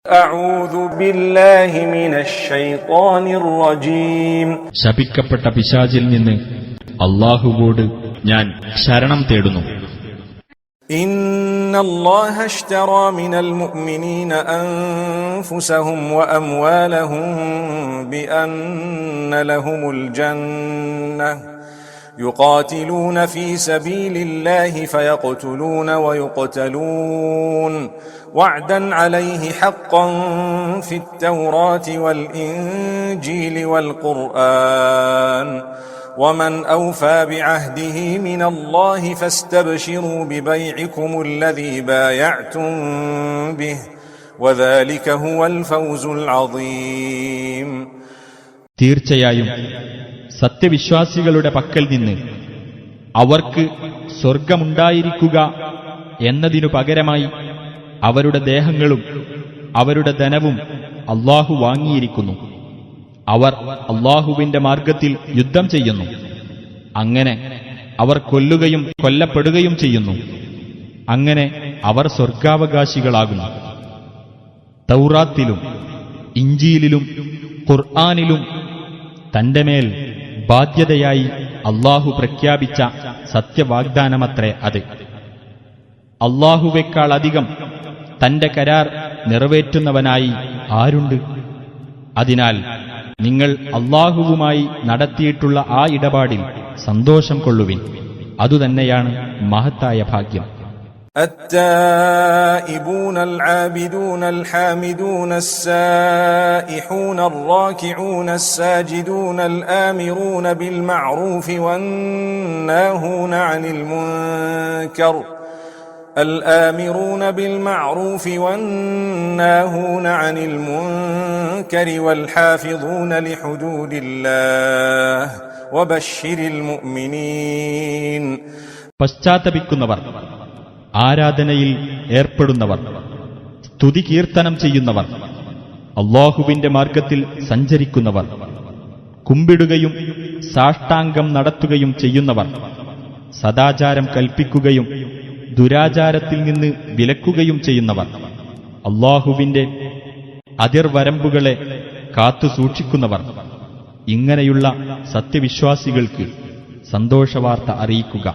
أعوذ بالله من الشيطان الرجيم ശപിക്കപ്പെട്ട പിശാചിൽ നിന്ന് അല്ലാഹുവോട് ഞാൻ ശരണം തേടുന്നു. إن الله اشترى من المؤمنين أنفسهم وأموالهم بأن لهم الجنة يقاتلون في سبيل الله فيقتلون ويقتلون وعدا عليه حقا في التوراة والإنجيل والقرآن ومن أوفى بعهده من الله فاستبشروا ببيعكم الذي بايعتم به وذلك هو الفوز العظيم. തീർച്ചയായും സത്യവിശ്വാസികളുടെ പക്കൽ നിന്ന് അവർക്ക് സ്വർഗമുണ്ടായിരിക്കുക എന്നതിനു പകരമായി അവരുടെ ദേഹങ്ങളും അവരുടെ ധനവും അല്ലാഹു വാങ്ങിയിരിക്കുന്നു. അവർ അല്ലാഹുവിന്റെ മാർഗത്തിൽ യുദ്ധം ചെയ്യുന്നു. അങ്ങനെ അവർ കൊല്ലുകയും കൊല്ലപ്പെടുകയും ചെയ്യുന്നു. അങ്ങനെ അവർ സ്വർഗാവകാശികളാകുന്നു. തൗറാത്തിലും ഇഞ്ചീലിലും ഖുർആനിലും തന്റെ മേൽ ബാധ്യതയായി അല്ലാഹു പ്രഖ്യാപിച്ച സത്യവാഗ്ദാനമത്രേ അത്. അല്ലാഹുവേക്കാൾ അധികം തന്റെ കരാർ നിറവേറ്റുന്നവനായി ആരുണ്ട്? അതിനാൽ നിങ്ങൾ അല്ലാഹുവുമായി നടത്തിയിട്ടുള്ള ആ ഇടപാടിൽ സന്തോഷം കൊള്ളുവിൻ. അതുതന്നെയാണ് മഹത്തായ ഭാഗ്യം. التائبون العابدون الحامدون السائحون الراكعون الساجدون الآمرون بالمعروف والناهون عن المنكر والحافظون لحدود الله وبشر المؤمنين. പശ്ചാത്തപിക്കുന്നവർ, ആരാധനയിൽ ഏർപ്പെടുന്നവർ, സ്തുതി കീർത്തനം ചെയ്യുന്നവർ, അല്ലാഹുവിന്റെ മാർഗത്തിൽ സഞ്ചരിക്കുന്നവർ, കുമ്പിടുകയും സാഷ്ടാംഗം നടത്തുകയും ചെയ്യുന്നവർ, സദാചാരം കൽപ്പിക്കുകയും ദുരാചാരത്തിൽ നിന്ന് വിലക്കുകയും ചെയ്യുന്നവർ, അല്ലാഹുവിന്റെ അതിർവരമ്പുകളെ കാത്തുസൂക്ഷിക്കുന്നവർ, ഇങ്ങനെയുള്ള സത്യവിശ്വാസികൾക്ക് സന്തോഷവാർത്ത അറിയിക്കുക.